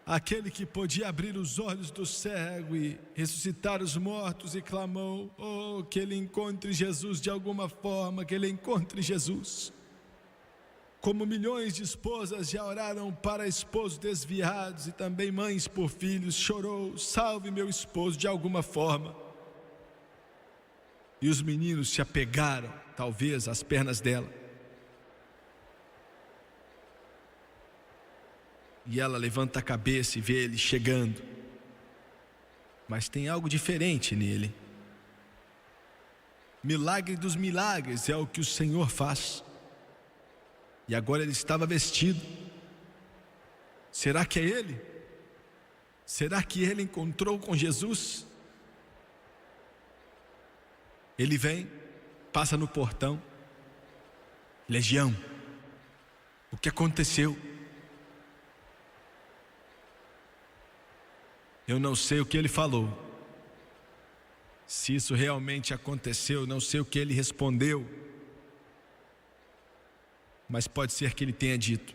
aquele que podia abrir os olhos do cego e ressuscitar os mortos, e clamou: que ele encontre Jesus de alguma forma, que ele encontre Jesus. Como milhões de esposas já oraram para esposos desviados e também mães por filhos, chorou: salve meu esposo de alguma forma. E os meninos se apegaram, talvez, às pernas dela. E ela levanta a cabeça e vê ele chegando. Mas tem algo diferente nele. Milagre dos milagres é o que o Senhor faz. E agora ele estava vestido. Será que é ele? Será que ele encontrou com Jesus? Ele vem, passa no portão. Legião, o que aconteceu? Eu não sei o que ele falou. Se isso realmente aconteceu, não sei o que ele respondeu. Mas pode ser que ele tenha dito: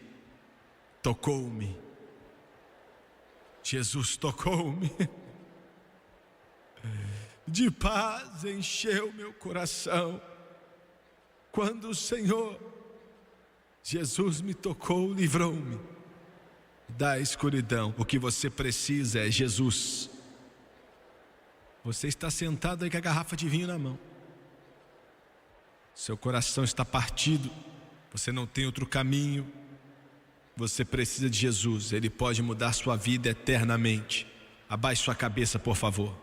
tocou-me. Jesus tocou-me. De paz encheu meu coração. Quando o Senhor Jesus me tocou, livrou-me da escuridão. O que você precisa é Jesus. Você está sentado aí com a garrafa de vinho na mão. Seu coração está partido. Você não tem outro caminho. Você precisa de Jesus. Ele pode mudar sua vida eternamente. Abaixe sua cabeça, por favor.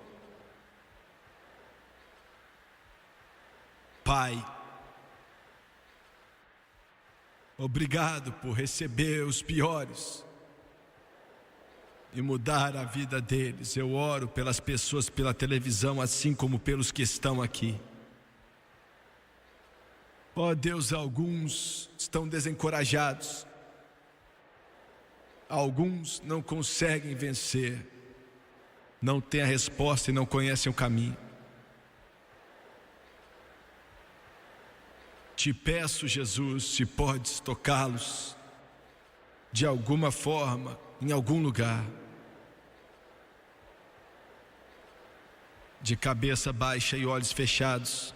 Pai, obrigado por receber os piores e mudar a vida deles. Eu oro pelas pessoas pela televisão, assim como pelos que estão aqui. Ó Deus, alguns estão desencorajados. Alguns não conseguem vencer. Não têm a resposta e não conhecem o caminho. Te peço, Jesus, se podes tocá-los de alguma forma, em algum lugar. De cabeça baixa e olhos fechados.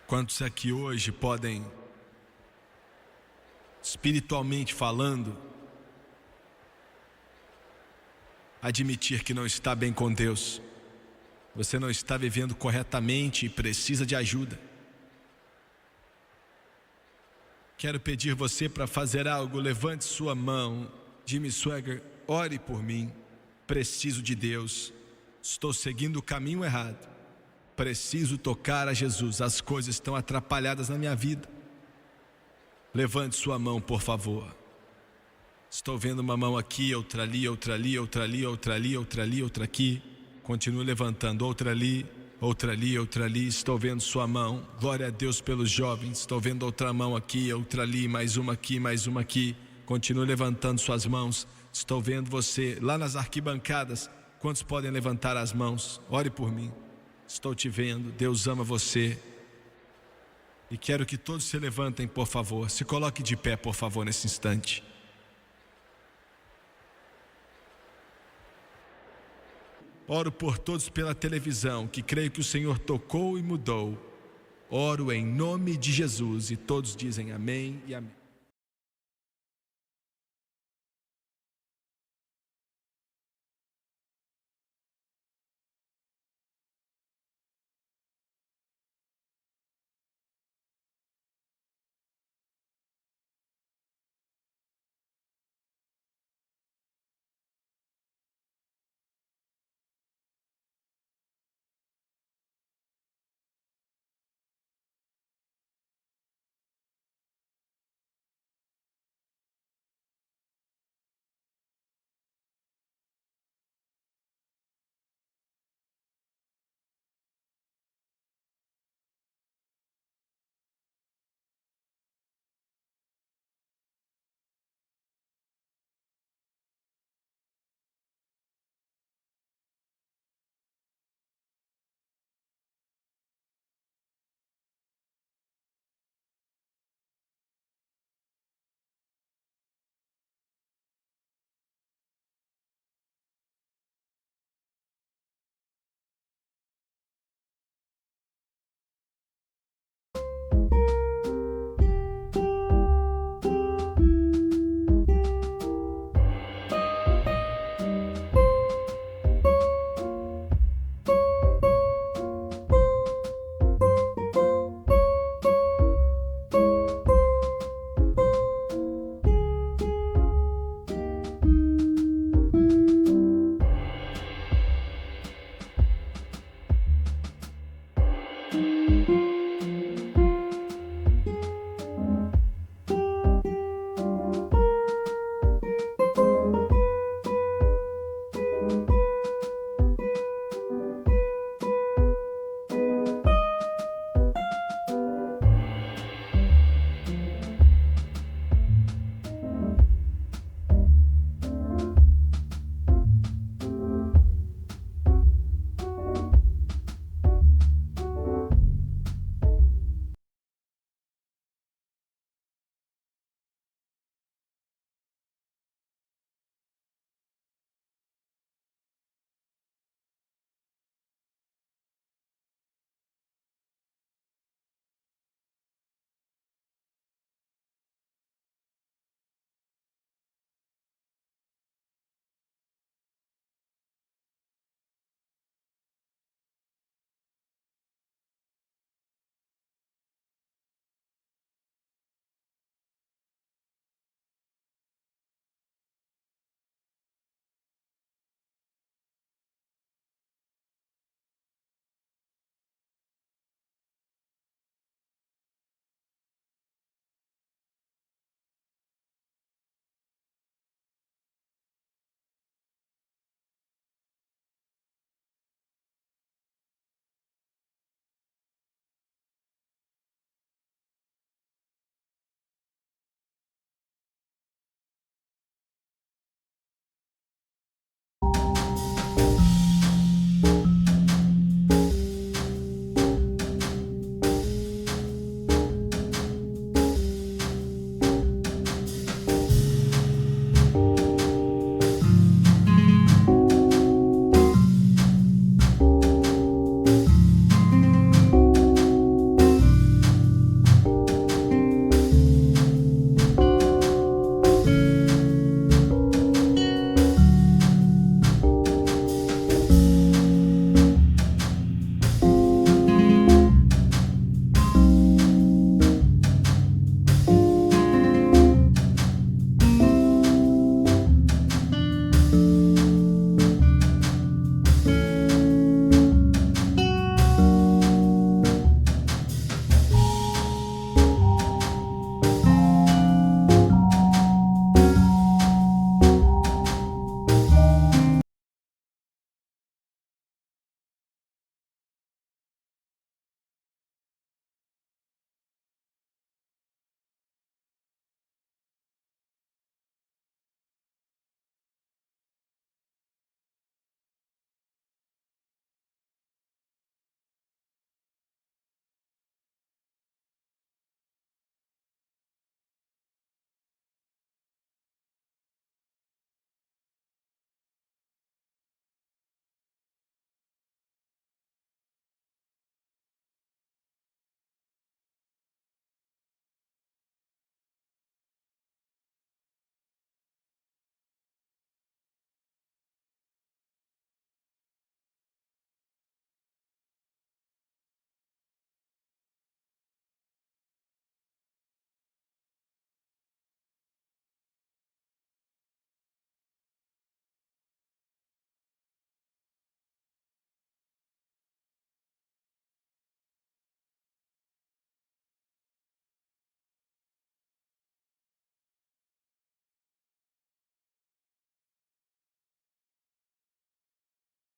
Quantos aqui hoje podem, espiritualmente falando, admitir que não está bem com Deus? Você não está vivendo corretamente e precisa de ajuda. Quero pedir você para fazer algo. Levante sua mão. Jimmy Swagger, ore por mim. Preciso de Deus. Estou seguindo o caminho errado. Preciso tocar a Jesus. As coisas estão atrapalhadas na minha vida. Levante sua mão, por favor. Estou vendo uma mão aqui, outra ali, outra ali, outra ali, outra ali, outra ali, outra aqui. Continue levantando. Outra ali, outra ali, outra ali. Estou vendo sua mão. Glória a Deus pelos jovens. Estou vendo outra mão aqui, outra ali, mais uma aqui, mais uma aqui. Continue levantando suas mãos. Estou vendo você lá nas arquibancadas. Quantos podem levantar as mãos? Ore por mim. Estou te vendo. Deus ama você. E quero que todos se levantem, por favor. Se coloque de pé, por favor, nesse instante. Oro por todos pela televisão, que creio que o Senhor tocou e mudou. Oro em nome de Jesus e todos dizem amém e amém.